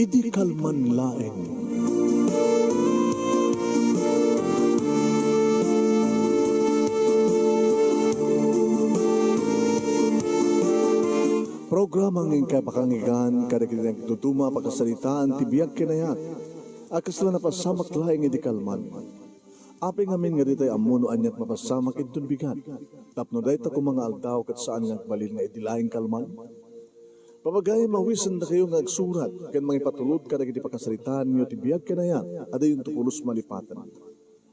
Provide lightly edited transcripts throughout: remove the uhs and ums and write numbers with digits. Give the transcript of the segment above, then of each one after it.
Idi kalman laeng. Programa ng kapakangigan kada kini tutuma pagkasalitaan tibiyag kinayat. Akas lang napasamak laeng idi kalman. Api ngamin nga ditay amuno anyat mapasamak itun bigat. Tapno dayta ko mga aldaw kat saan nga balil nga idilaing kalman. Papagay mawisan na kayo nga agsurat kan mga ipatulod kada kiti pagkasalitaan nyo tibiyag kinayat. Ada yung tukulos malipatan.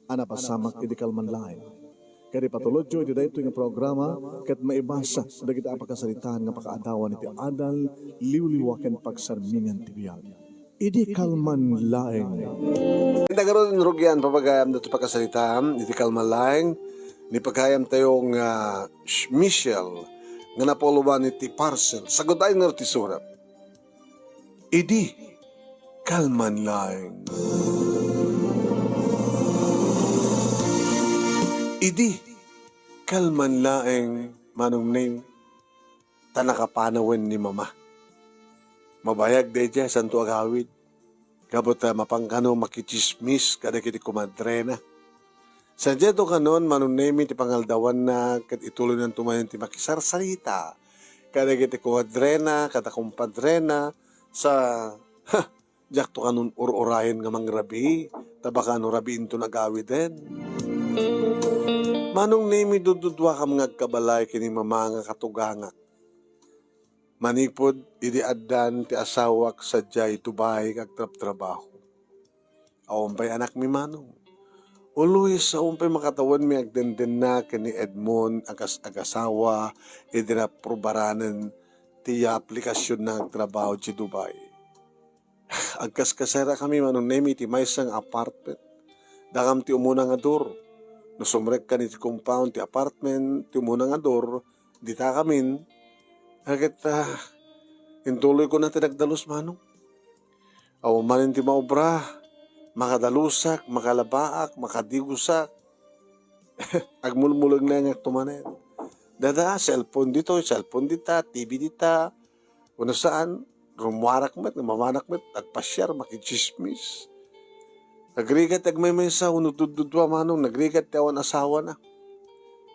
Ana pasamak idi kalman laeng. Kaya patulod jo, iti dahito yung programa, kat maibasa, dagiti apakasalitaan nga pakaadawan iti adal, liwliwaken pagsarmingan tibiyag. Idi kalman laeng. Nagaroon ng rugyan, papagayam dito pagkasalitaan, iti kalman laeng, ni pagkayam tayong Michelle, nga napoluban iti parcel, sagot ay nga ti surat. Idi kalman laeng. Idi, kalman laeng manong name, tanakapanawen ni mama. Mabayag de dya, santo agawid. Kabot mapangkano makichismis, kada kiti kumadrena. Sa dya to kanon, manong name, ti pangaldawan na, kat ituloy ng tumayon ti makisarsarita. Kada kiti kumadrena, kada kumpadrena, sa, jak to kanon ur-urayan nga mangrabi, tabakano rabiin to nagawid din. Manong nemi dududwa ka mga kabalay kini mama nga katugangak. Manipod, idi addan ti asawak sa jay tubay kag trabaho. Awampay anak mi manong. Uluis awampay makatawan mi agdenden na kini Edmond agasawa idi na probaranan ti aplikasyon ng trabaho di Dubai. Agkaskasera kami manong nemi ti maysang apartment. Dakam ti umuna nga dur. Nasumrek ka ni compound, ti apartment, ti muna nga door, di ta kamin, agad intuloy ko na tinagdalos manong. Awamanin ti maobra, makadalusak, makalabaak, makadigusak, agmulmulag na nga tumanen. Dada, cellphone dito, cellphone dita, TV dita, kung saan, rumwarak met, mamanak met, agpasyar, makichismis. Nagrigat agmay sa unudududwa manong, nagrigat awan asawa na.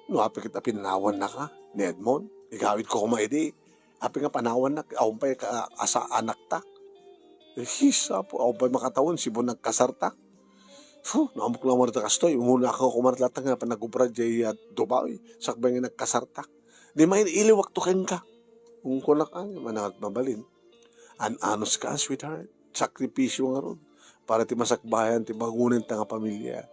No, api kita pinanawan na ka, ni Edmond. Igawid ko kumaidi. Api nga panawan na, awan pa'y asa anak ta. Hisa po, awan pa'y makatawan, sibo nagkasarta. Naamok lang marita kastoy, umuna ako kumaratlatang nga panagubra jay Dubai, sakbay nga nagkasarta. Di main iliwak to ken ka. Kung kunak manangat mabalin. Anos ka, sweetheart. Sakripisyo nga ron. Para ti masakbayan, ti bangunin ta nga pamilya.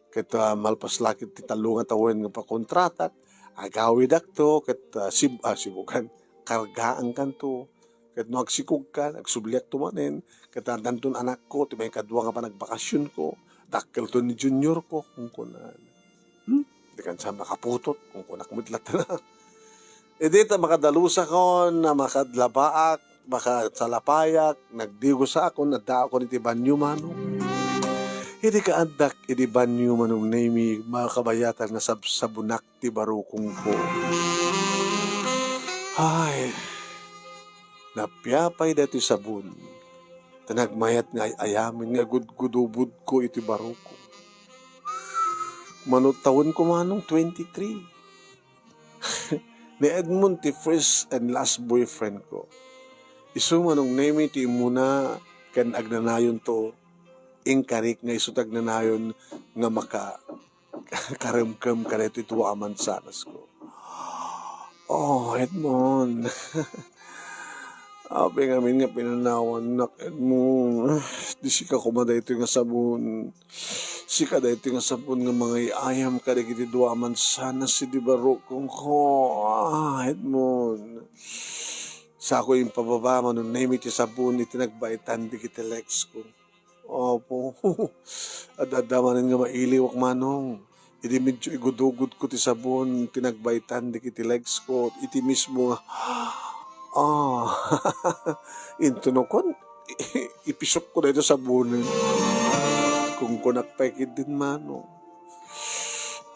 Kita malpas lakit ti talunga tawen nga pakontratat, agawid akto, kita sibukan, kargaan kanto, ket no agsikog ka, agsubliak tumanen, kita dantun anak ko, ti may kadwa nga pa nagbakasyon ko, dakkel to ni junior ko, kung kunan. Di kan sa makaputot, kung kunak mitlat na. E dito makadalusa ko na makadlabaak, baka salapayak, nagdigo sa ako, nadao ko ni Tibanyo manong. Hindi ka andak, hindi banyo manong nami, mga kabayatan na sabunak ti barukong ko. Ay, napyapay dati sabun. Tanagmayat nga ayamin nga gudgudubud ko iti baruko. Manutawon ko manong 23. Ni Edmond ti first and last boyfriend ko. Isu manong nemi ti muna ken agnanayon to ingkarik nga isu tagnanayon nga maka karemkem kareto ito aman sanas ko. Oh, Edmond. Ape ngamin nga pinanawan nak Edmond. Di sika kumada ito nga sabon. Sika da ito nga sabon nga mga iayam karigiti dua aman sanas si di barukong ko. Edmond. Sa ako yung pababa, manong name iti sabon, iti nagbaitan, di kiti legs ko. Opo, adadamanin nga mailiwak manong. Iti medyo igudugod ko ti sabon, tinagbaitan, di kiti legs ko. Iti mismo nga, intunokon, ipisok ko na ito sabunin. Kung kunakpekid din manong.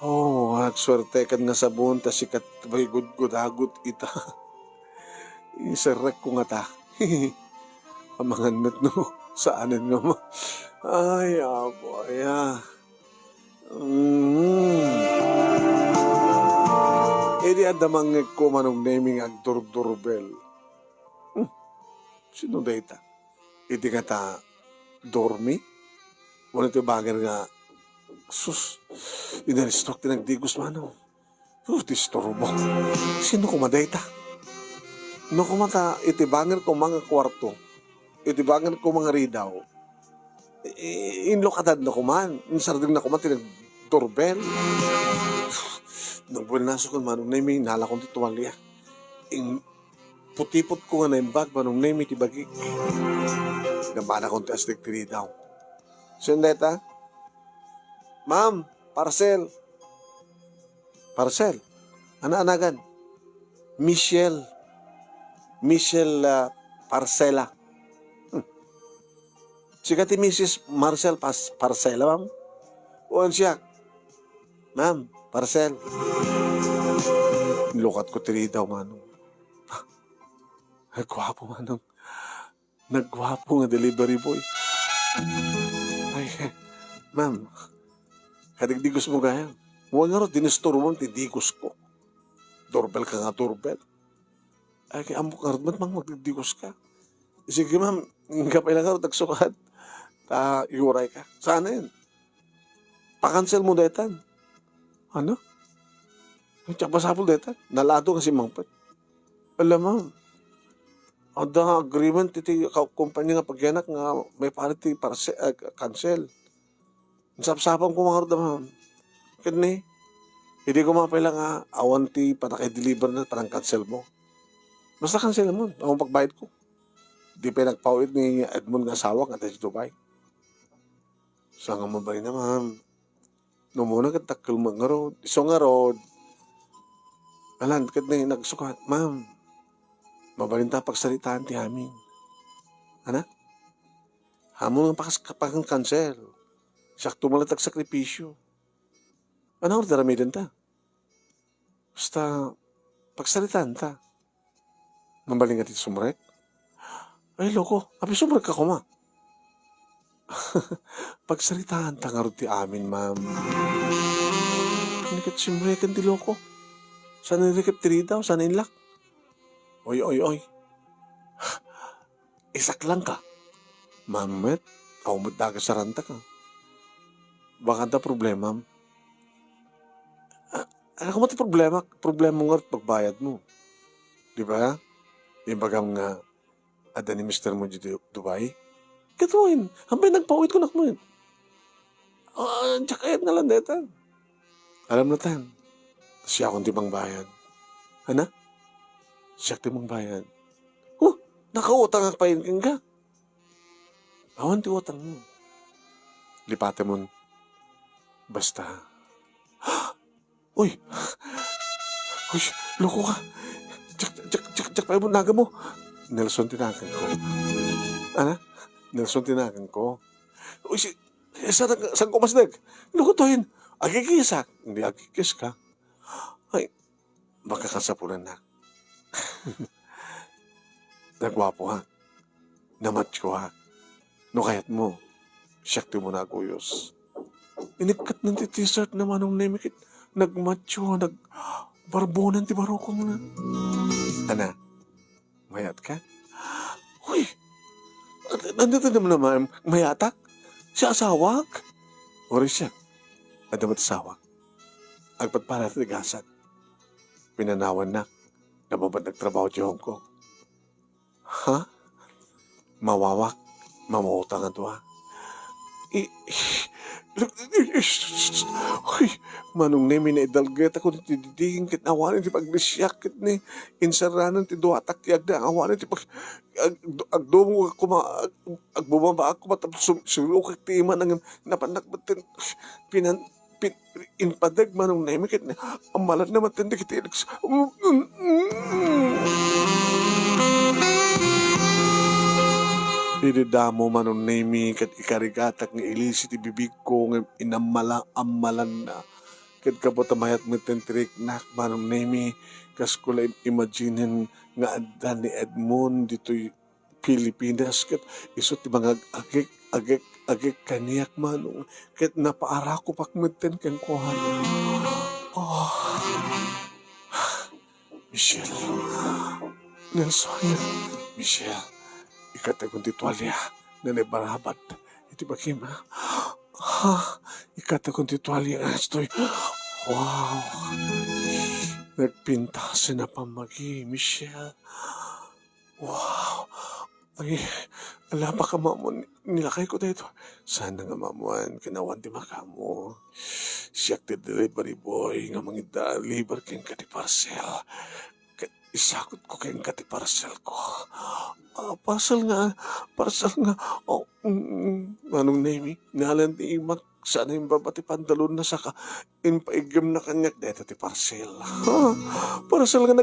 Nagswerte kan nga sabon, tas sikat may gudgudagot ita. Isarek ko nga ta. amangan met no, saanin nga mo. Ay, aboy, Edi adamang ko manong naming ag durbel. Sino data? Iti nga ta dormi? Wala ito bagay nga, sus, inaristok tinagdigos manong. Disturbo. Sino kumadata? No kumata, itibangan ko mga kwarto. Itibangan ko mga ridaw. Inlokadad na kuman. Insarding na kuman, tinag-doorbell. Nang buwinaso ko manong naimi, nala kong tituwalya. Putipot ko nga na yung bag, manong naimi tibagik. Namana kong tiastig tiridaw. Sundeta? Ma'am, parcel. Parcel? Ana-anagan? Michelle Parcela. Siya ti Mrs. Marcel Parcela, ma'am? Uwan siya. Ma'am, Parcel. Lukat ko tiri daw, manong. Nagwapo, manong. Nagwapo nga delivery boy. Ay, ma'am, kadigdigos mo gaya. Huwag nga rin, dinisturo mo, tidigos ko. Doorbell ka nga, doorbell. Ay, kaya amok nga rin, ba't mang magdigos ka? Sige, ma'am, kapay lang nga rin, tagsukat. Iuray ka. Sana yun? Pakancel mo detan. Ano? Tsaka pasapol detan. Nalado nga si Mangpet. Alam, ma'am, ada agreement iti kumpanya nga pagyanak nga may parity para cancel. Sapsapan ko mga rin, ma'am. Kani, hindi ko mapila nga awan ti panakay-deliver na parang cancel mo. Basta cancel mo, akong pagbayad ko. Di pa nagpawid ni Edmond nga asawa nga tayo sa Dubai. Sa nga mabay na, ma'am. No muna katakil mo nga road. Iso nga road. Alan, kat na nagsukat. Ma'am, mabalinta pagsalitaan ti amin. Ana? Hamon nga pakang cancel. Sakto malatag sakripisyo. Ano ang daramidan ta? Basta, pagsalitaan ta. Mambaling nga dito sumrek. Ay, loko. Abi sumrek ka ko, ma. Pagsalitaan ta nga rin ti amin, ma'am. Nikat sumrekan ti loko. Sana nirikap tiri daw, sana inlak. Oy. Isak lang ka. Mamet, kaumot daga sa ranta ka. Baka ta problema, ma'am. Ano ka mati problema? Problema mo nga rin pagbayad mo. Di ba? Yung bagang nga, ada ni Mr. mo dito Dubai. Katuin, hambay nagpawid ko na kumain. Tsakayat na lang detan. Alam na tan, siya akong timang bayad. Hana? Siya timang bayad. Nakautang ang pahinking ka. Awan ti utang mo. Lipate mo. Basta. Uy, loko ka. Tsak pa mo, naga mo. Nelson tinakan ko. Ana? Nelson tinakan ko. Uy, saan ko masdag? Loko tohin. Agigisak. Hindi agigis ka. Ay, baka kasapunan na. Nagwapo ha. Namatyo ha. No kayat mo. Siyakti mo na kuyos. Inikat ng t-shirt naman ng nemikit. Nagmacho, nagbarbonan ti baroko mo na. Ana, mayat ka? Uy, nandito naman mayatak? Si asawak? Ori siya, adamat asawak. Agpatpala at ligasan. Pinanawan na, nababad nagtrabaho di Hong Kong. Ha? Mawawak, mamutang at wa. Uy, manong nemi na idalget ako ti didigin kit awanin ti paglisyak kit ni insaranan ti duatak ti agda awanin ti pag agdomo ako agbumaba ako matapos sulukak ti iman ang napanakbatin inpadag manong nemi kit ni amalan naman tindig kit Ididamo manong nemi kat ikarigatak ng ilisi ti bibig ko ng amalan na. Kat kapotamayat ng tentrik nak manong nemi kas ko la imaginin nga adda ni Edmond dito'y Pilipinas ket isut ti mga agik kaniyak manong ket napaara ko pakmeten ken kuhan. Oh, Michelle, Nelson, Michelle, ikatagon ti tuwalya na nabarabat iti bakima. Ikatagon ti tuwalya nga estoy. Wow, nagpintasan na pamagi, Michelle. Wow, ay, ala pa ka mamon, nilakay ko dito. Sana nga mamuan, kinawan di makamo. Siyak ti delivery boy, nga mangita, deliver keng kati parcel. Isakot ko keng kati parcel ko. Parcel nga, oh, anong name, ngalan ti imak, sana yung babati pandalon na saka, inpaigam na kanyak, dito ti parcel. Parcel nga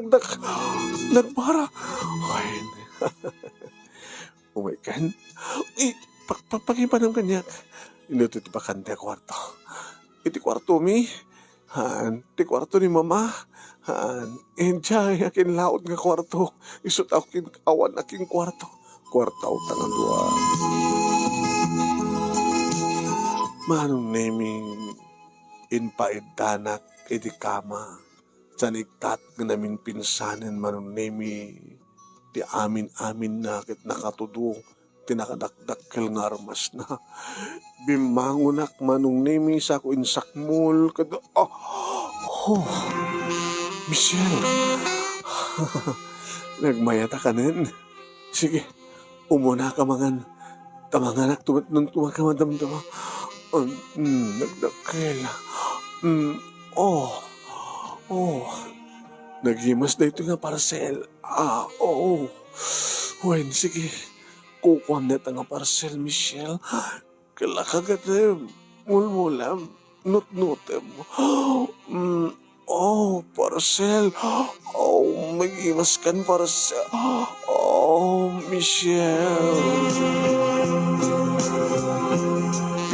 nagpara. Ay, oh my God. Pag-iba ng kanyak. Ito iti bakante kwarto. Iti kwarto mi. Ti kwarto ni mama. Enjay, akin laot nga kwarto. Isot akin awan aking kwarto. Kwarto tangan dua. Manong naming inpaiddanak iti kama. Saniktat nga naming pinsanin manong nami ti amin-amin na ket nakatudo tinakadakdakkel nga armas na bimangunak manong nemi sa ko insakmul ket Michelle. Nagmayata ka nin. Sige, umuna ka mangan tamanganak tumat nung tumakamadamdama. Nagdakkel. Oh. Naghimas na ito nga parcel. Wen, sige. Kukuhan na nga parcel, Michelle. Kalakagat na yun. Mulmulam. Nut-nutem. Parcel. Maghimas kan parcel. Michelle.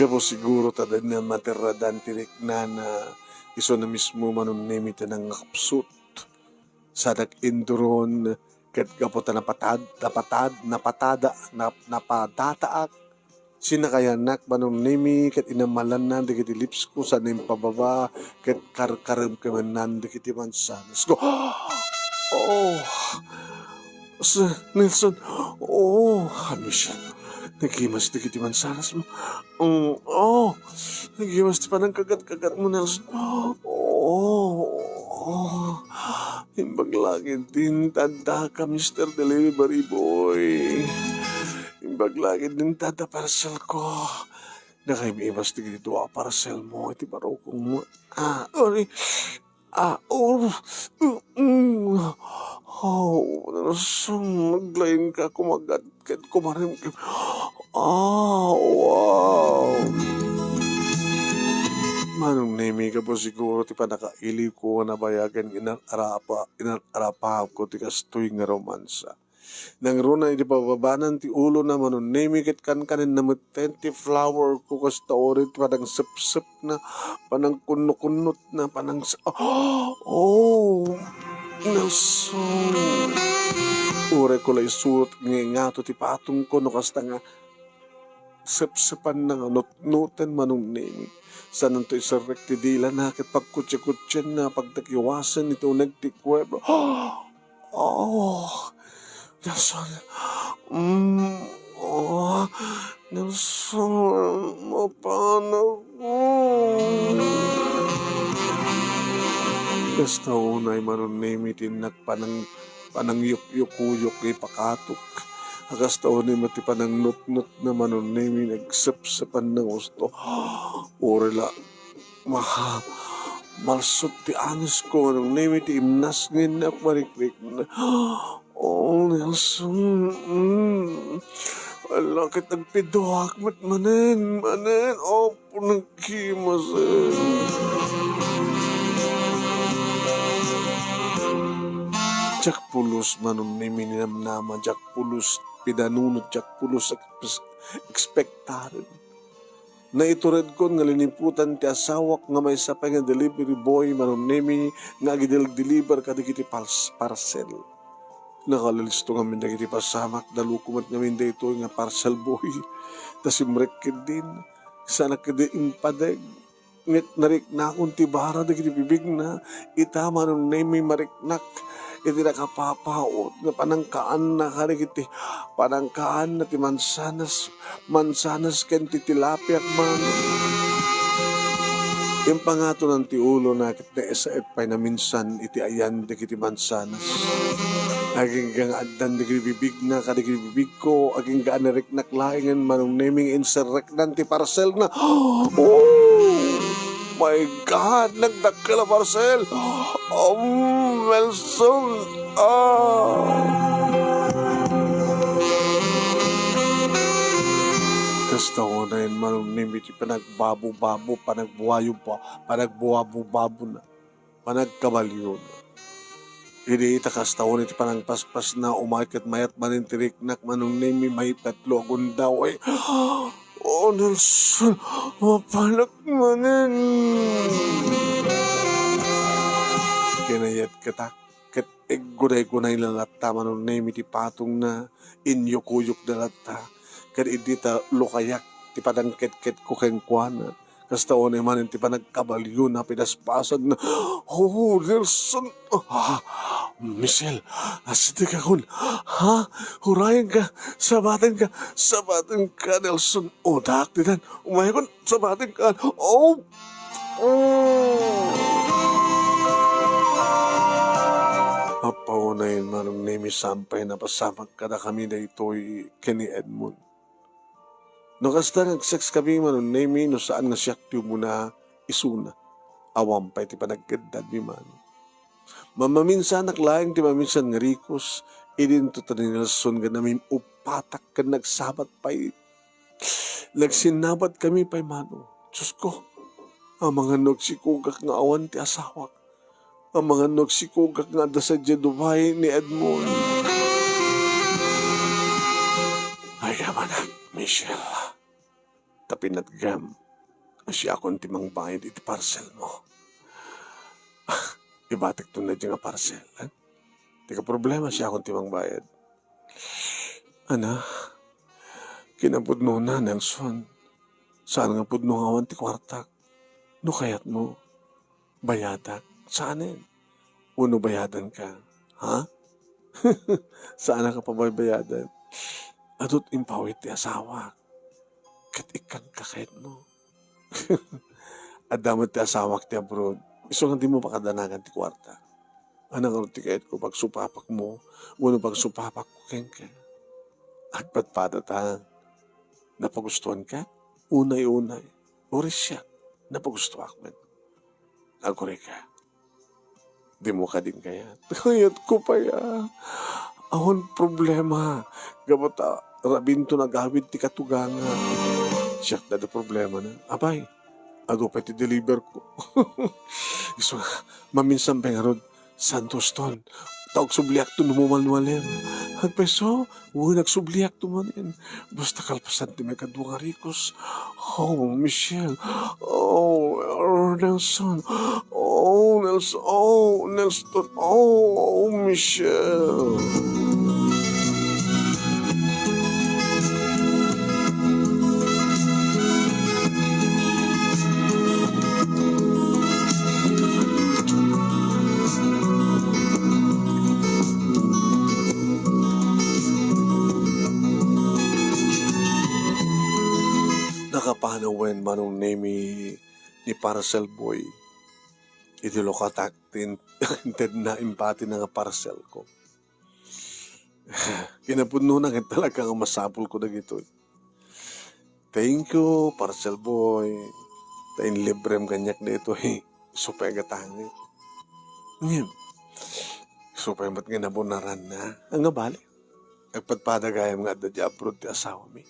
Gabo siguro tadan na materadan tirik na iso na mismo manunimita ng kapsut sa nag-induron ket gaputa napadataak sinakayanak manunimi ket inamalan na dikiti lips ko sa nim pababa ket karkarem kemenan dikiti mansanas ko. Nelson. Michelle. Nagimas di kiti mansanas mo. Nagimas di pa ng kagat-kagat mo, Nelson. Imbag lagi din tanda ka, Mr. Delivery Boy. Imbag lagi din tanda parcel ko. Nakaibimas di kiti tuwa parcel mo. Iti barokong mo. Nelson, naglayin ka kumagat ket kumarim ka. Wow. Manong nemi ka po siguro ti panakaili ko na bayagan inarapa ko ti kastoy nga romansa. Nang runa iti pababanan ti ulo na manon nemi ket kanin na meten ti flower ko kasta orit panang sep-sep na panang kunot na panang Nelson. Ure ko lay suot nga to ti patong ko no kasta nga sep-sepan na nga nut-nuten manong nemi. Sanang to isarek ti dila na ket pagkutsi-kutsyan na pagtakiwasan ito nagtikwebro. Nelson. Nelson, mapana ko. Basta unay manunimi tinak panang yuk-yukuyok ipakatok. Akas taon ni mati panang nut-nut na manunimi nagsep-sepan ng gusto. Orela, malsot ti anos ko nung nimi ti imnas ngin na marikrik na. Nelson. Ala ket nagpidoak manen. Nagkimasen. Jak pulos manunimi ninamnama, jak pulos pidanunot, jak pulos ekspektaren. Na itured ko nga liniputan ti asawak nga may sapay nga delivery boy manunimi nga gidel-deliver kadagiti parcel. Nakalalisto nga min dagiti pasamak, dalukumat ngamin da ito nga parcel boy. Tas imrek din, sana kadi impadeg. Ngit narik na akong tibara dagiti bibig na, itama nung name mariknak. Iti nakapapaot nga panangkaan na karikiti, panangkaan na ti mansanas ken ti tilapia man. Yung pangato ng ti ulo na kita esaet pa'y na minsan iti ayan di kiti mansanas. Aging gang addan di kiti bibig na kadi kiti bibig ko, aging gaan na riknak laingan manong naming inserrek ti parcel na. Oh my God! Nagdakkel na parcel! Melson! Kasta ko na yun manong nimiti panagbabu-babu, panagbuhayo pa, panagbuhabu-babu na, panagkabalyo na. Hindi ita kasta ko niti panagpaspas na umakit mayat manintiriknak manong nimi may tatlo akong daw ay oh, Nelson, mapanak manin. Kinayat katak, kat gunay-gunay lang lata manong nimi ti patong na inyok-uyok na lata. Kad idita lukayak, ti panangket-ket ko kengkwana. Kasta o naman ti panagkabalyo na pinaspasan na, oh, Nelson, Michelle, asidik akon, ha? Hurayan ka, sabatin ka, Nelson. O, daktitan, umayakon, sabatin ka, oh, Apaunayin manong nimi sampay na pasamak kada kami na ito'y kini Edmund. No kasta nag-sex kami manong nimi no saan nga siyak tiyo muna isuna. Awampay ti panagkadad mi man. Mamaminsan naklaing ti maminsan nga rikos, idin to ni Nelson nga namin upatak ka nagsabat pa'y. Nagsinabat kami pa'y mano. Diyos ko, ang mga nagsikugak nga awan ti asawak. Ang mga nagsikugak nga da sa Dubai ni Edmond. Ay, amanak, Michelle. Tapinat gam, siya akong timang bayad iti parcel mo. Ibatik to na dyan nga parcel. Di ka problema siya akong timang bayad. Ana, kinapudno na, Nelson. Saan nga pudno nga awan ti kwartak? No kayat mo, bayadak. Saanin? Uno bayadan ka. Ha? Saan ka pa bayadan? Adot impawit ti asawa. Kat ikang kakait mo. Adamat ti asawak ti abroad. Iso nga di mo pakadanagan ti kwarta. Anang ti kait ko pag supapak mo, uno pag supapak ko kengke. Agpatpada ta. Napagustuhan ka? Unay-unay. Oris siya. Napagustuhan ko. Agore ka. Di mo ka din kaya. Kayat ko pa ya. Ahon problema. Gabata, rabinto na gawid ti katuganga. Siyak na problema na. Abay, ado pa ti deliver ko. Iso, maminsan pa nga rod, Santos ton. Tawag subliak to numumalwalim. Agpeso, nagsubliak to manin. Basta kalpasan ti may kadwa nga rikos. Oh, Michelle. Oh, Nelson. Oh, Nelson. Oh, Nelson. Oh, Michelle. Nakapanawen manong name ni parcel boy. Idilo katak tinted na impati na nga parcel ko. Kinapudno na talaga nga masapul ko na gito. Thank you, parcel boy. Tain librem ganyak na ito eh. Supay gatangi. Ngayon, supay mat nga nabunaran na. Ang nga bali. Agpatpadagayam nga da di abroad ti asawa mi.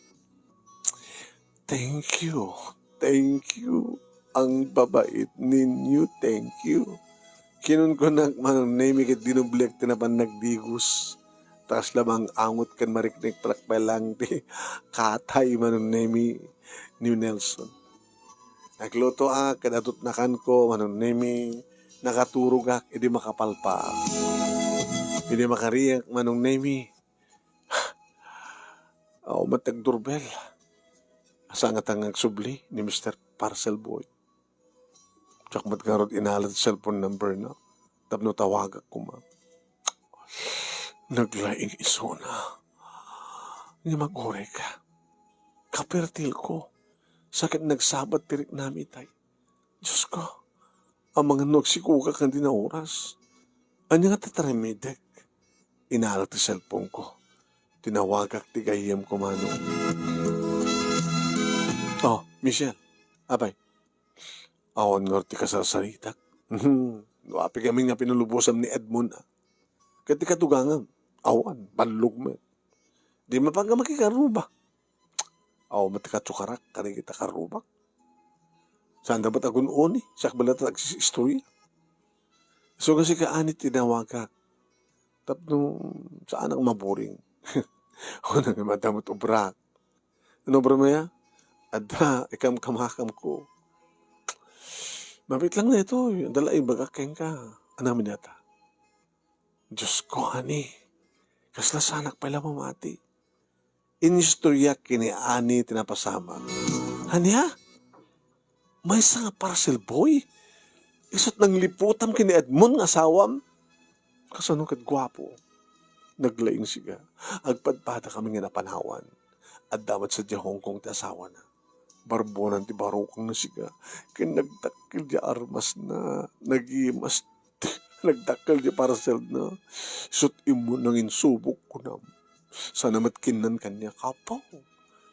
Thank you. Thank you. Ang babait ninyo. Thank you. Kinun ko na manong name ikit dinublek tinapan nagdigus. Taas lamang angot kan mariknik palakpay lang ti katay manong name ni Nelson. Nagluto kadatot na kan ko manong name nakaturog edi makapalpa. Hindi makariyak manong nemi. Ako matag doorbell. Asa nga tangag subli ni Mr. Parcel Boy. Tsak matgarot inalat cellphone number na. Tapno tawagak ko ma. Naglaing iso na. Nga mag-ore ka. Kapertil ko. Sakit nagsabat tirik namin tay. Diyos ko. Ang mga nagsikuka kandi na oras. Anya nga tataremedek. Inalat ang cellphone ko. Tinawagak tigayam ko mano. Oh, Michelle. Abay. Awan ngorti ka sa saritak. Wapi kami nga pinulubusan ni Edmund. Kati katugangan. Awan, panlog mo. Di mapanga makikaruba. Aw, matikatsukarak, kani kita karubak. Saan dapat agun-uni? Sak balata nagsistorya. So kasi kaanit tinawagak. Tapno, saan ang maburing? O nang madamot ubrak. Ano bro maya? Ada, ikam kamakam ko. Mabit lang na ito. Dalay bagakeng ka. Anam minata. Diyos ko, ani. Kaslasanak pala mamati. Inistorya kini ani tinapasama. Hanya? May isa nga parcel boy. Isot nang liputam kini Edmund nga asawam. Kasano kat gwapo. Naglaing siga. Agpadpada kami nga napanawan. At damat sa Hong Kong ti asawa na. Barbonan ti barokang na siga. Kinagdakil di armas na. Nagimas. Nagdakil di parcel na. Isot imo nang insubok ko na. Sana matkinan kanya kapaw.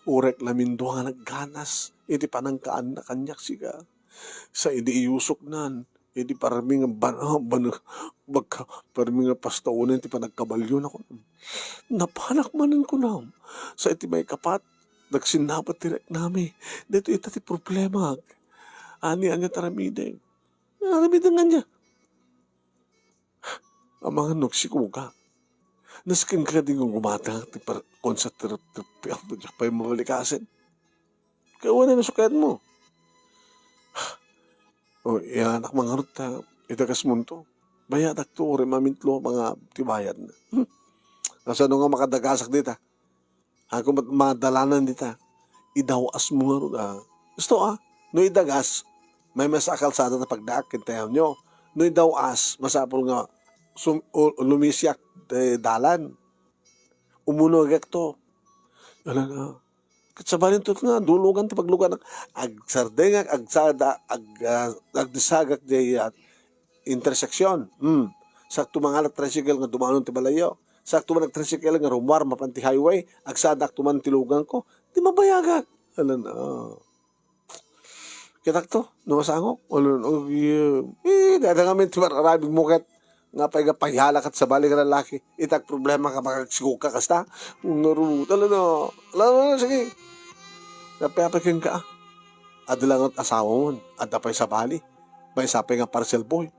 Urek lamin doha nagganas. Iti panangkaan na kanyak siga. Sa idi iusok nan. Iti parami nga parami nga pastaunan iti panagkabalyo na ko. Napanak manan ko na. Sa iti may kapat. Nagsinapat direk nami. Dito ita ti problema. Ani anya taramide. Taramide nga niya. Ang mga nagsikuga. Naskin ka din kung gumata. Konsat terapi ang tudyak pa yung mabalikasin. Kaya wala na sukayan mo. O, yan, anak mga harot ta. Itagas mo to. Bayadak to, rin mamintlo, mga tibayad na. Nasa nga makadagasak dita. Ako madalanan dita. Idawas mo nga rin. Gusto no idagas, may masakal sa na pagdaak, kintayaw nyo. No idawas, masapol nga, lumisyak, dalan. Umunog to. Wala na. Katsabalin to nga, dulugan ti paglugan ng agsardengak, agdisagak di interseksyon. Sakto mga tricycle nga dumanon ti balayo. Sakto man tricycle nga rumwar mapanti highway, agsadak tuman tilugan ko, di mabayagak. Alam na. Kitak to, numasangok. Alam na, dadang ti mararabing muket. Nga pa payhala kat sa balik ng lalaki. Itak problema ka makagsigok ka kasta. Alam na, sige. Napapakin ka. Adalang at asawa mo. At napay sa bali. May sapay nga parcel boy.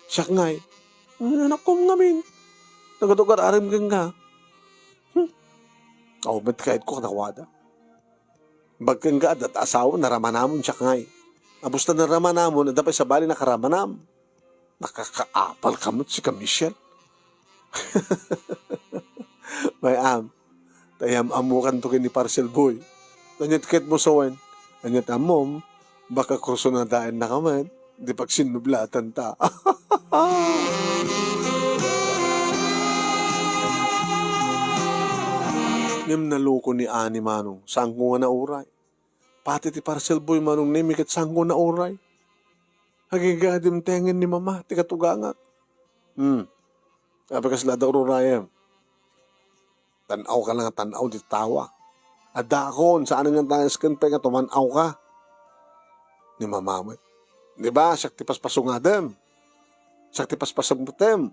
Siyak nga anak ko ngamin. Nagadugar arim kang ka. Met kahit ko nakawada. Bagkang ka at asawa naramanamon siyak nga Abos na naramanamon. At napay sa bali nakaramanam. Nakakaapal ka mo si Michelle. May tayam amukan to kini parcel boy. Nanyat kit mo sawan. Nanyat amom. Baka kurso na daan na kaman. Di pag sinublatan ta. Nim naloko ni Ani manong. Sangko nga na oray. Pati ti parcel boy manong nimikat sangko na oray. Hagigadim tengen ni mama. Ti katugangak. Kapakas lada ururayam. Tanaw ka lang tanaw di tawa. Adakon, saan nga tayas kan pa nga tumanaw ka? Ni mamamit. Di ba? Sakti paspasungadem. Sakti paspasagmutem.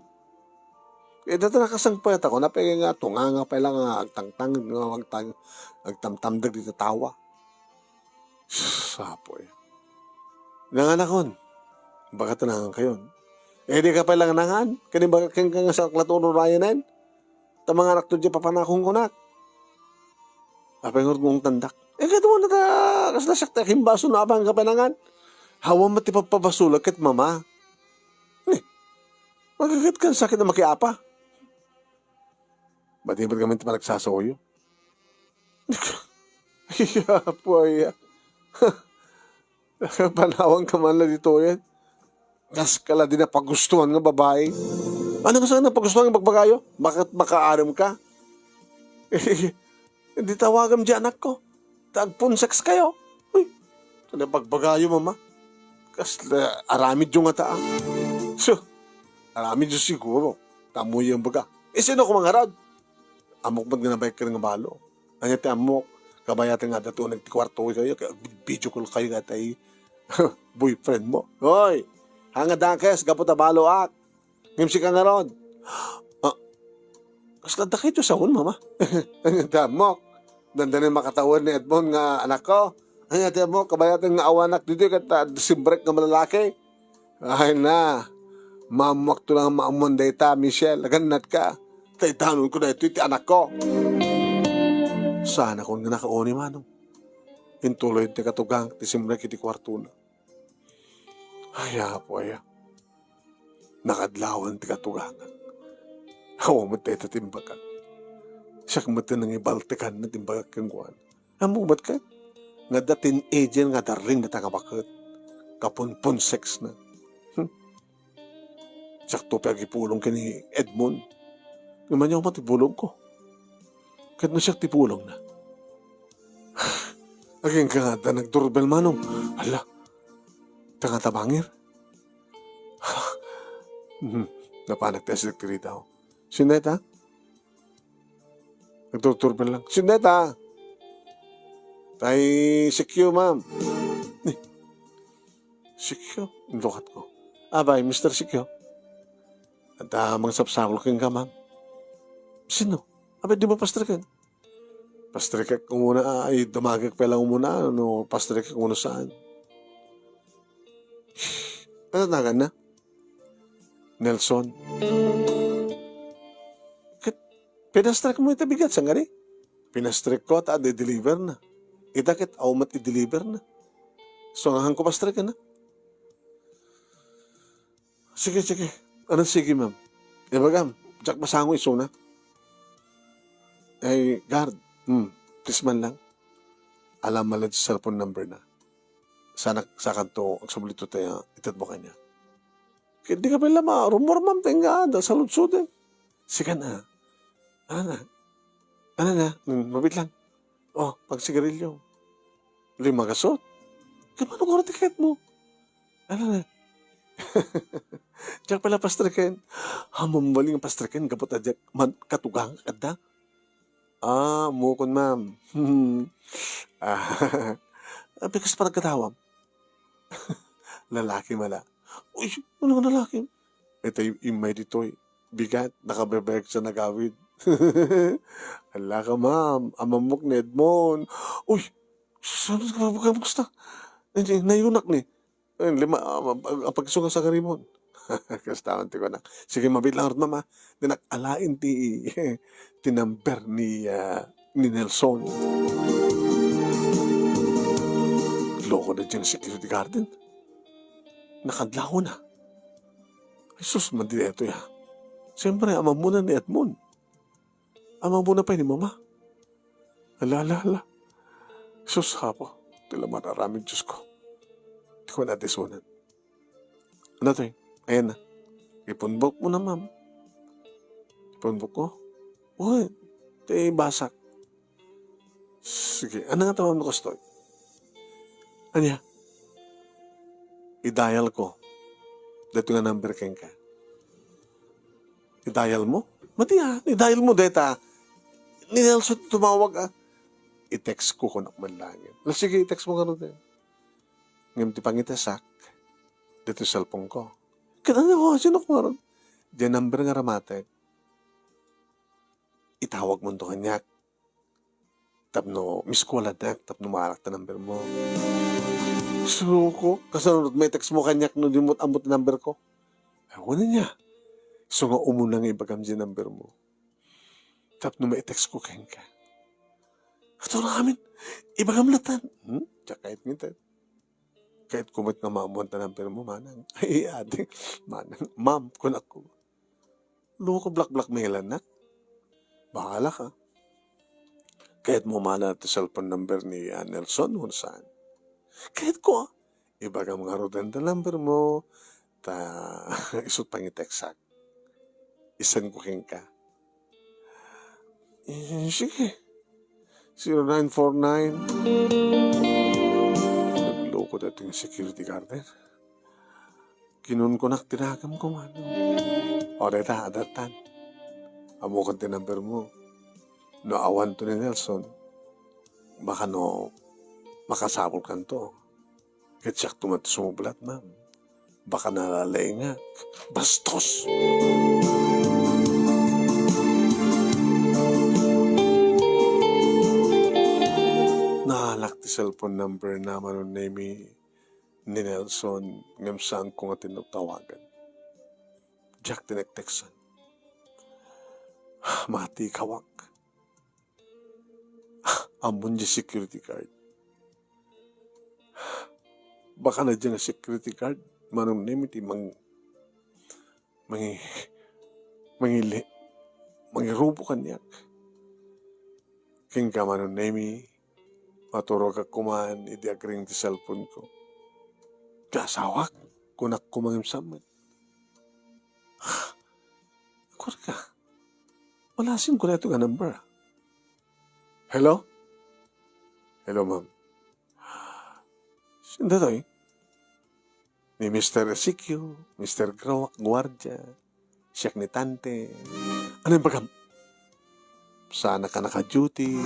E dito nakasangpayat ako, napay nga tunga nga pa lang agtangtang, agtamtamdag dito tawa. Sapoy. Nanganakon. Baka tanangan kayon. Eh di ka pa lang nangan. Kani baka kang nga sa klatono rayanan. Tamang anak to di papanakong kunak. Apay ngurut mong tandak. Eh, kaya mo na ta, kasnasak ta, himbaso na abang kapanangan. Hawa mati papabasulag kat mama. Magagat kan sakit na makiapa. Ba't di ba't kami ito nagsasawayo? Iya po, iya. Panawang ka man na dito yan. Das kala din na pagustuhan ng babae. Ano ka saan na pagustuhan ng bagbagayo? Bakit makaaram ka? Hindi tawagam dyan anak ko. Tagpunsex kayo. Uy, sana pagbagayo mama. Kasla aramid yung ata. So, aramid yung siguro. Tamoy yung baga. Sino ko mangarad? Amok ba't ginabay ka ng balo? Ang iti amok. Kabayatan nga dato nagtikwarto kayo. Video call kayo nga tayo. Boyfriend mo. Hoy, hanga dakes, gapot na balo ak. Ngimsi ka nga ron. Kasla dakit yung sahon, mama. Ang iti amok. Dandanin makatawan ni Edmond nga anak ko. Ang iti amok, kabayatan nga awanak dito kata simbrek nga malalaki. Ay na. Mamak to lang maamon dayta, Michelle. Laganat ka. Taitanon ko na ito anak ko. Sana kung nakaoni manong. Intuloy ti katugang ti simbrek iti kwarto na. Ay, po ay. Nakadlawan ti katugangan. Hawa mo tayo timbakan. Siya kumata nang ibaltikan na timbakan kang kuhan. Amumat ka? Nga da teenager nga daring na tagabakit. Kapunpun sex na. Siya to pagipulong ka ni Edmond. Naman niya matipulong ko. Kahit na siya tipulong na. Aging ka nga da nagdurbel manong. Ala, tangatabangir. Napanak tayo sa sekretary daw. Sineta? Nagtuturbel lang. Sineta! Tay secure, ma'am. Secure? Lukat ko. Abay, Mr. Secure. At mga sapsakol kang ka, ma'am. Sino? Abay, di mo pastrikan? Pastrikan ko muna. Ay, dumagag pa lang muna. Ano, pastrikan ko muna saan? Ano nagan na? Nelson. Pinastrek mo ito bigat sa ngari. Pinastrek ko at i-deliver na. Itakit aumat i-deliver na. So ngahan ko pastrek na. Sige. Anong sige, ma'am? Ibagam, tsak masango iso na. Ay, guard. Please man lang. Alam malad sa cellphone number na. Sana sa kanto, ang sublito tayo, itat mo kanya. Kaya di ka pala rumor, ma'am, tenga, dahil sa lutsudin. Sige na. Ano na? Mabit lang. Oh, pag sigarilyo. 5 gasot. Kaya paano ko tiket mo? Ano na? Diyak pala pastriken. Hamambaling ang pastriken. Kapot na diyak katugang kada. Mukon ma'am. Bikas pa nagkatawam. Lalaki mala. Uy, ano nga lalaki? Ito yung may dito bigat. Nakabebeg sa nagawid. Hala ka, ma'am. Amamok ni Edmond. Uy, saan ka ba gusto? Nayunak ni. Ang pagsunga sa karimon. Kastawan ti ko na. Sige, mabit lang, mama. Dinakalain ti number ni Nelson. Loko na dyan sa security garden. Nakadlaw na. Ay, sus, mandineto ya. Siyempre, ama muna ni Edmond. Ama muna pa ni mama. Ala. Sus, hapo. Tila mararaming Diyos ko. Di ko natin sunan. Ano to eh? Ayan na. Ipunbok mo na, ma'am. Ipunbok ko. Uy, ito basak. Sige, ano nga tawag mo gusto? Anya? I-dial ko. Dito nga number keng ka. I-dial mo? Mati i-dial mo deta. Ni Nelson tumawag I-text ko kung nakman lang yun. Sige, i-text mo ka rin din. Ngayon, pangitasak. Dito cellphone ko. Kanana ko, sino ko rin? Diyan number nga ramate. Itawag mo ito kanyak. Tapno, miss ko wala na. Tapno maarak na number mo. So ko, kasunod may text mo kanyak no dimot-amot number ko. Ewan na niya. So nga umunang ibagam dyan number mo. Tapno may text ko keng ka. Ito na kami. Ibagam latan. Tsaka kahit ngitan. Kahit kumit nga mamuan na number mo, manang. Ay, ate. Manang. Ma'am, kung ako. Luko black-black mailan na. Bahala ka. Kahit mo mana ito cellphone number ni Nelson, kung saan. Kahit ko, iba ka mga rodenda number mo, isut pang iteksak. Isan ko king ka. Sige. 0949. Nagloko na ito yung security guard. Kinun ko tinagam ko man. O, deta, adatan. Amukan ti number mo. No, awan to ni Nelson. Baka no, makasabol kan to. Ketsak tumat sumublat, ma'am. Baka nalalay nga. Bastos! Nahalak ti cellphone number naman nun ni Nelson. Ngam saan ko nga tinatawagan. Jack tinekteksan. Mati kawak. Amon di security guard. Baka na dyan nga security guard. Manong name iti mangirubo kanyak. King ka manong name maturo ka kumaan iti agring ti cellphone ko. Kasawak. Kunak kumangim samat. Kur ka. Walasin ko na ito nga number. Hello? Hello, ma'am. Sinda to eh. Ni Mr. Ezekiel, Mr. Guardia, siyak ni Tante. Ano yung bagam? Sana ka naka-duty.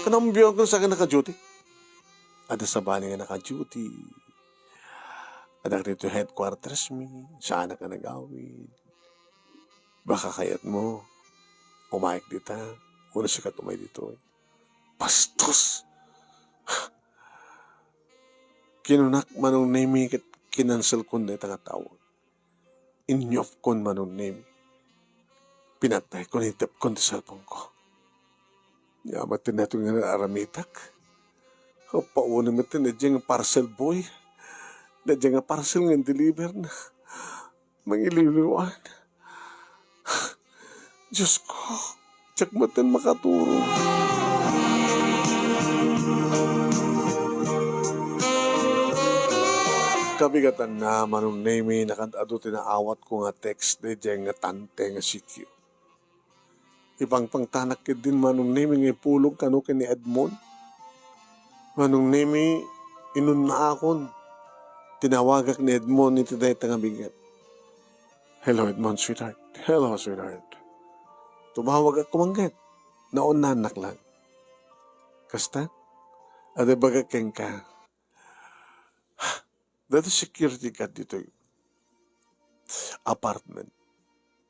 Kanambiyon ko sa ka naka-duty. Ada sa bali nga naka-duty. Ada rito headquarters mi. Sana ka nag-awid. Baka kayat mo. Umayag dita. Una siya ka tumay dito eh. Bastos! Kinunak manong name kinansel ko na itang tawag. Inyof kon manong name. Pinatay ko na itap kon sa cellphone ko. Yamat na ito nga aramitak. Pauna mo ito na dyan parcel boy. Na dyan nga parcel nga deliver na. Mangililiwan. Diyos ko. Tsak mo ito makaturo. Kabigatan na manong name nakadado tinaawat ko nga text de dyan nga Tante nga sikyo. Ibang pangtanak din manong name nga ipulog kano ni Edmond. Manong name inun na akon. Tinawagak ni Edmond iti dahi nga bigat. Hello Edmond, sweetheart. Hello, sweetheart. Tumawag ako manggat. Naonanak lang. Kasta? Ada baga keng ka. Dito security guard dito apartment.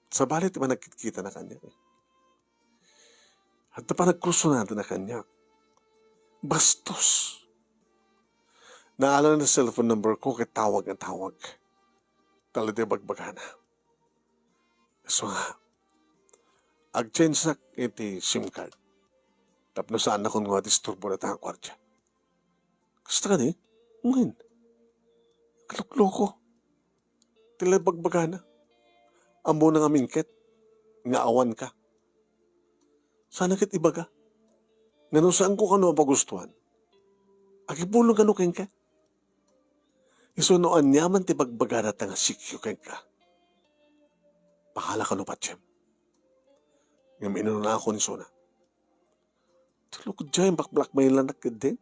Sa balit ba nakikita na kanya? At pa nagkruso natin na kanya. Bastos. Naalala na cellphone number ko kay tawag ang tawag. Talaga bagbagana. So nga, ag-change na iti SIM card. Tapno saan na kung nga disturbo na tanga kwartya. Kasta ka di? Ngayon. Kalukloko. Tila bagbagana. Amo na nga mingket. Nga awan ka. Sana kit ibaga. Nga nung saan ko kano pagustuhan. Agipulong kano keng ka. Isunoan niyaman ti bagbagana tanga sikyo keng ka. Pahala kano patsem. Nga minano na ako ni Sona. Tulog dyan bakblak may lanak din.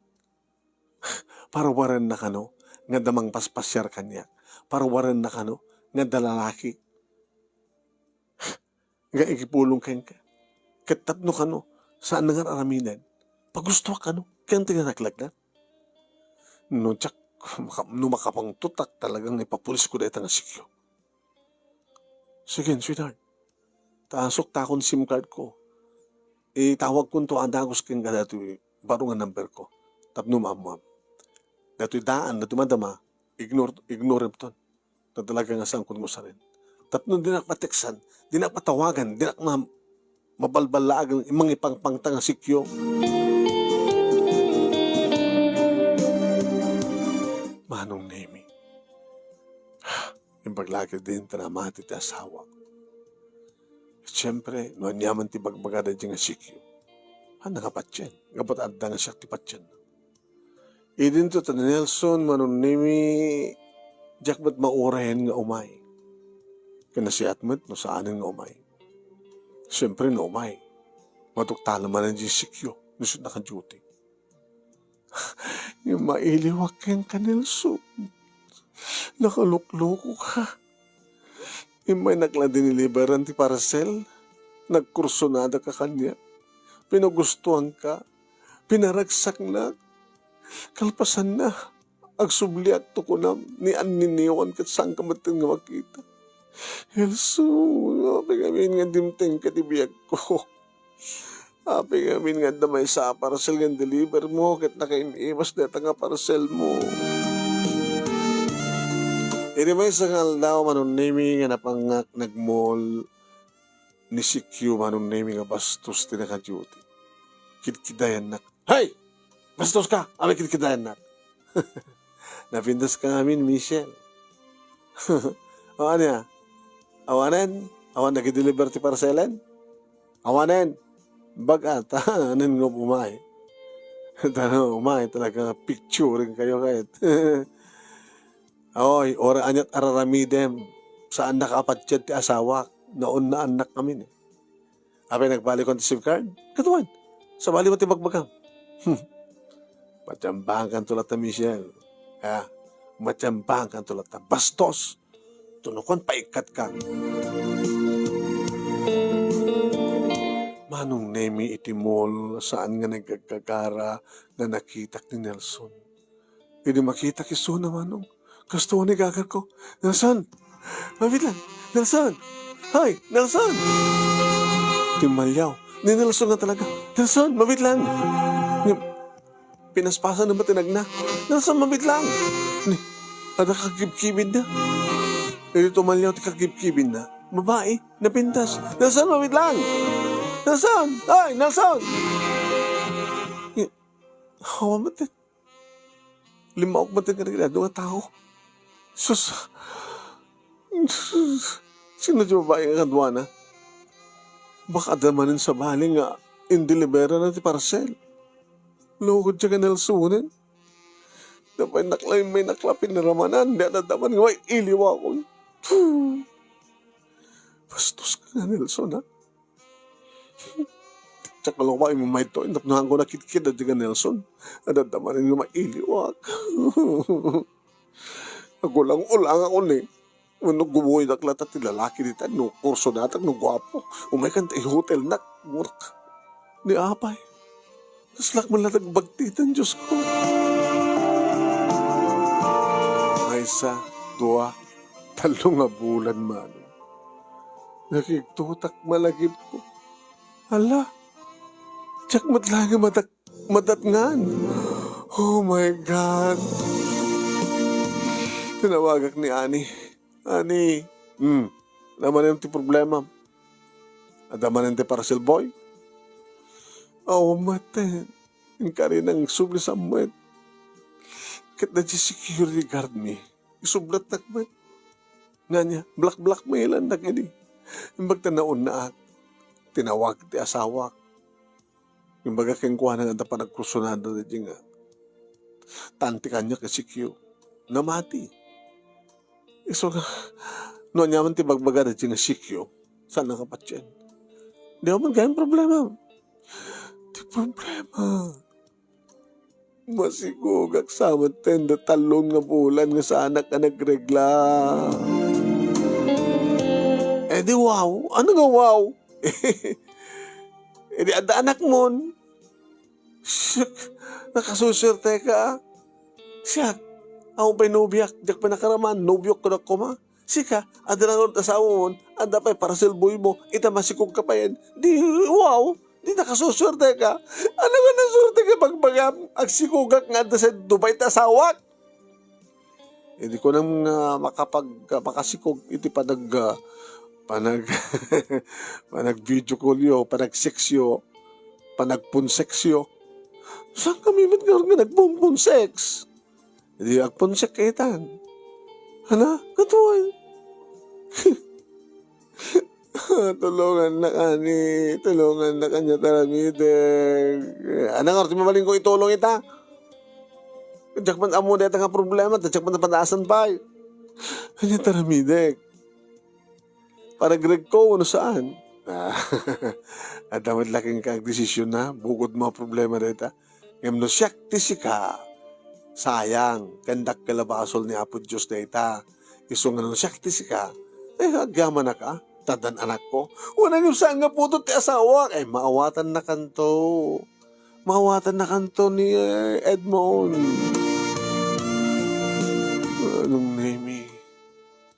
Para waran na kano. Nga damang paspasyar kanya. Para waran na kano, nga dalalaki. Nga ikipulong kanya ka. Katapno kano, saan nga araminan. Pagusto kano, kaya tinanaklag na. No, tsak, makapang tutak talagang ipapulis ko dahil nga sikyo. Sige, sweetheart. Tasok takon SIM card ko. Tawag ko to, andagos kang ganato, baro nga number ko. Tapno ma'am. Dato'y daan na tumadama, ignore ton. Na talaga nga saan kung mo sa rin. Tapno dinak mateksan, dinak matawagan, dinak mabalbalagan, imang ipangpangtang sikyo. Manong name. Yung paglaki din, tanamati ti asawa. Siyempre, no anyaman ti bagbagada di nga sikyo. Nga patyan. Nga patanda nga siya ti patyan. Idin to ta Nelson manunimi jak ba't maurahin nga umay. Kinasiat mo't no saanin nga umay. Siyempre no umay. Matuktala man ang sikyo. Nusot na ka-duty. Yung mailiwak yung ka Nelson. Nakalukloko ka. Yung may nakla diniliberan ti parcel. Nagkursunada ka kanya. Pinagustuhan ka. Pinaragsak na. Kalpasan na. Agsubliak to ko na ni aniniwan kat saan ka matin nga makita. Elso, api ngamin nga dimteng katibiyag ko. Api ngamin nga damay sa parcel nga deliver mo kat nakainiwas deta nga parcel mo. Iri may sangal daw manunimi nga napangak nagmall ni CQ manunimi nga bastos ti naka-duty. Kitkidayan nak. Hay! Bastos ka! Amin kitkidayan nak. Napindas ka namin, Michelle. Awan niya. Awanen? Awan nag-deliver ti parcelen? Awanen? Bagat, ha? Anan nga umay? Tano, umay talaga picture rin kayo kahit. Oy, ora anyat araramidem. Saan nakapadyad ti asawa? Noon na anak kami. Apay nagbalik ko ti SIM card? Katuan. Sa bali mo ti bagbagam. Matsambahan tulat na Michelle. Ha? Matsambahan tulat na bastos. Tunukon paikat ka. Manong nemi iti mall saan nga nagkagkagara na nakitak ni Nelson. Hindi makita kiso na manong. Gusto ni gagar ko. Nelson! Mabit lang. Nelson! Hoy! Nelson! Timalyaw. Ni Nelson nga talaga. Nelson! Mabit lang. Pinaspasan na ba tinagna? Nelson, mabit lang. Ada kagibkibin na. Hindi tumalyaw ti kagibkibin na. Babae, napintas. Nelson, mabit lang. Nelson! Ay, Nelson! Hawa matin. Limaok matin ka na doon nga tao. Sus. Sino di babae nga kadwana? Baka damanin sa bali nga indilibera na ti parcel. Lugod siya ka Nelsonin. Napay naklay may naklapin na ramanan. Di adadaman nga may iliwa ko. Bastos ka nga Nelson ha. Tsaka lang ba yung may to. Napnahan ko na kitkid at ka Nelson. Adadamanin nga may iliwa. Nagulang-ulang ako ni. Ano gumuhay naklat at lalaki dita. No kurso natak, no gwapo. Umay kanta hotel na. Murk. Ni apay. Kaslak man lang nagbagtitan, Diyos ko. Ay sa, 2, 3 nga bulan man. Nakiktutak malagip ko. Hala, tsak matlang madatngan. Oh my God. Tinawagak ni Ani. Ani, naman yung ti problema. Adaman yung ti parcel boy. Oh, mate. Yung kari ng subli sa mwet. Kat na security guard mi. Isublat nakmat. Nga niya, black-blackmailan na kini. Yung bagtanaon na at tinawag ti asawa. Yung baga kengkuha na nga pa nagkursunada na di nga. Tanti kanya kasi Q. Namati. So, no nyaman ti bagbaga na di nga si Q. Saan nakapatyan? Di ako man kayang problema. Di problema. Masigugak sa tenda 3 nga bulan nga sa anak ka nagregla. Eh di wow. Ano nga wow? Eh di ada anak mo. Nakasuserte ka. Siyak. Ako pa'y nobiyak. Diyak pa nakaraman. Nobiyak ko na kuma. Sika. Ada lang asawa mo. Ada pa'y parcel boy mo. Ita masikog ka pa yan. Di wow. Di nakasuswerte ka. Ano nga nasurte ka bagbagam? Agsikugak nga sa Dubai tasawak. Hindi ko nang makasikog iti panag video call yo, panag seksyo, panag punseksyo. Saan kami ba't nga nagpumpun sex? Hindi agpunsek kaitan. Hala, katuway. Tulungan na kani, tulungan na kanya taramidek. Anang arti mabaling ko itulong ita? Diyak man amo dito nga problema, diyak man napandaasan pa. Kanya taramidek. Para greg ko, ano saan? At damat laking kang desisyon na, bukod mga problema dito. Ngam no siyak tisika. Sayang, kandak kalabasol ni Apo Diyos dito. Isong ano siyak tisika. Agyaman na ka. Tadan anak ko. Wala niyo saan nga po ti asawa. Maawatan na kanto. Maawatan na kanto ni Edmond. Anong name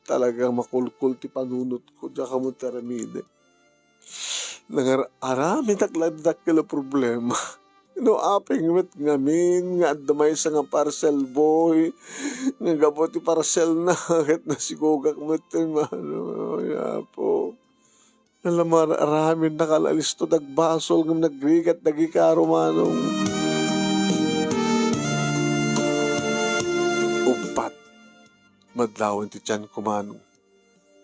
talagang makulkul ti panunot ko. Diyan ka mo taramide. Nangarami taklagdak kala problema. No aping met ngamin nga adamay sa nga parcel boy nga gabot ti parcel na kahit na sigugak met ano yapo alam aramin nakalalis to dagbasol ng nagrigat dagikaro manong upat madlawin ti tiyan kumanong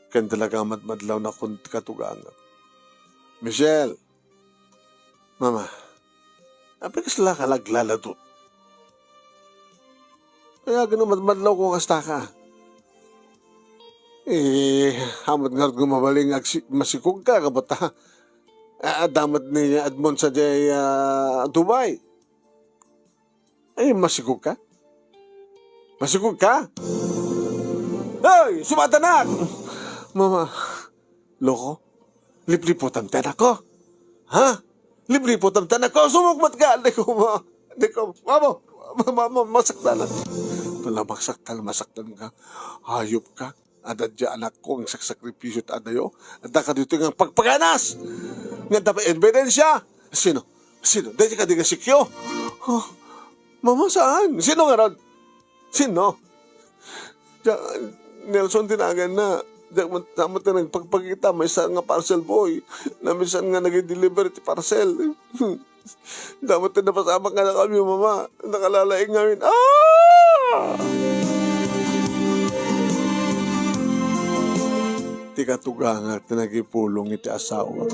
kan talaga madlaw na kun katugangan. Michelle, mama, apay kasla ka laglaladot. Kaya ganun madlaw ko kasta ka. Hamad nga gumabaling masikog ka, kabata. Damat ni Edmond sa Dubai. Masikog ka? Masikog ka? Hey, sumatanak! Mama, loko, liplipot ang tanak ko. Ha? Libre po tamtan ako, sumukmat ka. Hindi ko, mama, masaktan. Wala masaktan ka. Hayop ka. Adadya anak ko, ang saksakripisyo at adayo. At ka dito ng pagpaganas. Nga dapat ebidensya. Sino? Dahil ka di ka sikyo. Oh, mama, saan? Sino nga ron? Sino? Nelson tinagan na. Damat na nagpagpagkita, may isa nga parcel boy na minsan nga nag-deliver ti parcel. Damat na napasama ka na kami, mama. Nakalalaing ngamin. Ti katugangat na nagipulong iti asawa.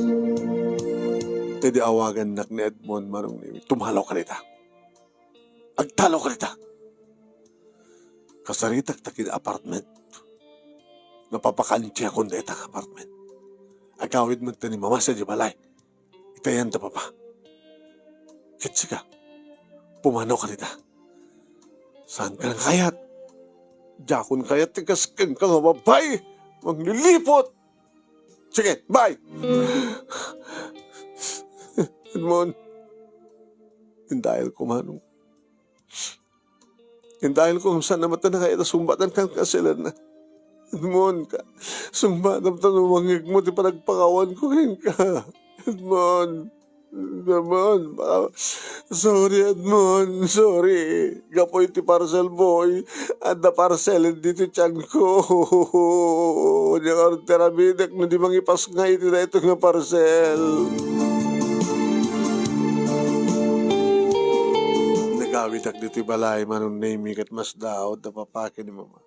Ti di awagan nak ni Edmond marong ni tumalaw ka nita. Agtalaw ka nita. Kasaritak takin apartment. Napapakansya ko na itang apartment. Agawid mo ito ni mama sa Jibalay. Itayan ta papa. Kitsi ka. Pumanaw ka nita. Saan ka nang kayat? Jakon kayat tikaskin ka nga babay. Maglilipot. Sige, bye. Edmond. Dahil ko manong. Dahil kung saan naman na kaya sumbatan kang kasilan na. Edmond ka. Sumbatam tanumangig mo, di pa nagpakawan ko rin ka. Edmond. Sorry, Edmond. Sorry. Gapoy ti parcel boy. At na parcel, hindi ti tiyan ko. Di ka rin terabidak na di mangipas nga iti na ito nga parcel. Nagawitak dito balay manong naming at mas daot na papakin ni mama.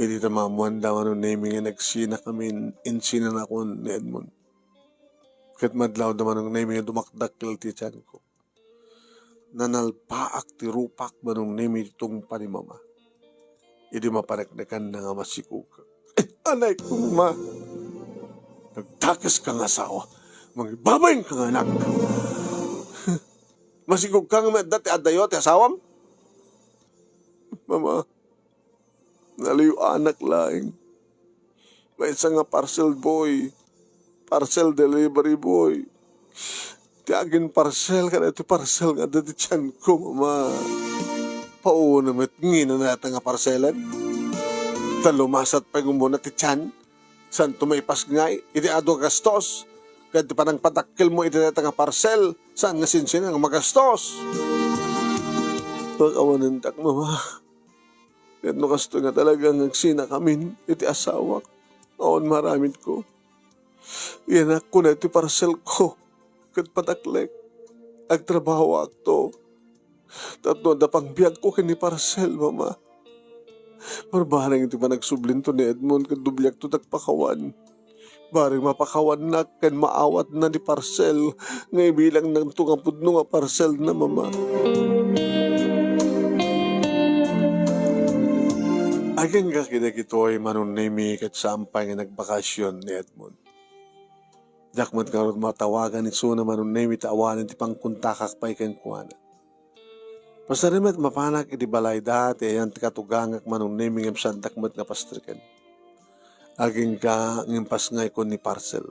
Hindi na mamuan daw ano naming nga nagsina kami insina na ako ni Edmond. Kahit madlaw naman ang naming nga dumakdakil ti tiyan ko. Nanalpaak ti rupak manong naming itong pa ni mama. Hindi mapanagnakan na nga masikukak. Anay ko ma. Nagtakas kang asawa. Magibabayin kang anak. Masikog kang dati adayo ti asawam. Mama. Naliw anak laing. May isa nga parcel boy. Parcel delivery boy. Tiagin parcel ka na ito parcel nga dati tiyan ko, mama. Pauna met ngina na nga parcelan. Talumasat pa yung muna ti tiyan. San tumaipas ngay. Iti ado gastos. Kaya di pa nang patakil mo iti na nga parcel. Saan nga sinsin ang magastos. Pag-awanan tak, mama. At no kasto nga talagang nagsina kami iti asawa. Awan maramit ko. Yan ako na iti parcel ko. Kat pataklek. Agtrabaho akto. Tatno da pang biyag ko kini parcel, mama. Marbarang iti pa nagsublin to ni Edmond kat dublyak to tagpakawan. Baring mapakawan na ken maawat na ni parcel nga ibilang ng tunga pudno nga parcel na mama. Agan ka kinagitoy manunimi kat sampay nga nagbakasyon ni Edmond. Dakmat nga ron matawagan ni Suna manunimi taawanan ti pangkuntakak pa'y kenkwana. Pasarimet mapanak iti balay dati ayan ti katugangak manunimi ngem santakmat nga pastriken. Aging ka ngimpas ngay ko ni parcel.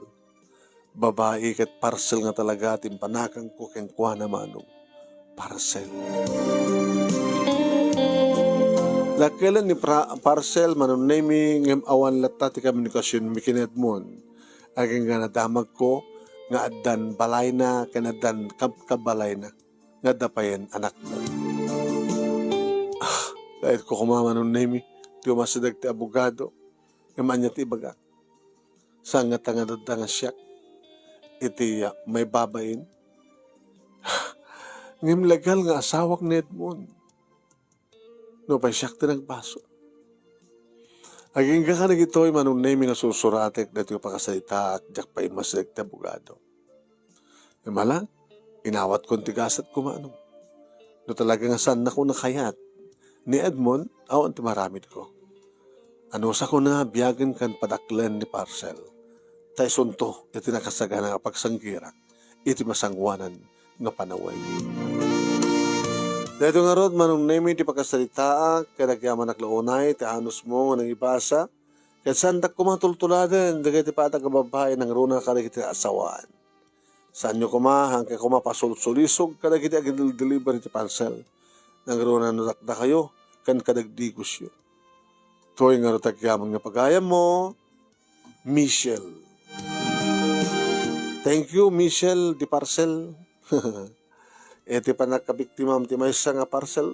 Babae kat parcel nga talaga timpanakang ko kenkwana manong parcel. Dakilan ni parcel manunimi ngem awan latta ti komunikasyon mi ken Edmond. Aging nga nadamag ko nga addan balay na kanadan kabalay na nga dapayan anak mo. Kahit ko kumama nun nemi, ti umasadag ti abogado, ngaman niya ti ibaga. Sangat nga dadanga siya, iti may babain. Ngim legal nga asawak ni Edmond. No pa siya ti nagbaso. Aging ka nagitoy manong nemi nga susuratek na ti pakasalita at jak pa imasadag ti abogado. Malang, inawat kong tigasat kumanong. No talaga nga saan na ko nakayat. Ni Edmond, awan ti maramid ko. Ano sa ko na biyagan kan padaklen ni parcel. Tay sunto, iti nakasaga nga pagsanggirak, iti masangwanan nga panaway. Dito nga rod, manong nemi ti pagkasalita, kadagyaman naklaunay, ti anos mo nga nang ibasa, kaya sandak ko matultuladan, dagay ti patag babae ng runa kadag iti asawaan. Saan nyo kumahang kaya kumapasulsulisog kadag iti agil-deliver iti parcel. Nang runa natakda kayo, kan kadagdigos yun. Tuwing nga rotagyaman nga pagayam mo, Michelle. Thank you, Michelle, di parcel. Iti pa nakabiktimam ti maysa nga parcel,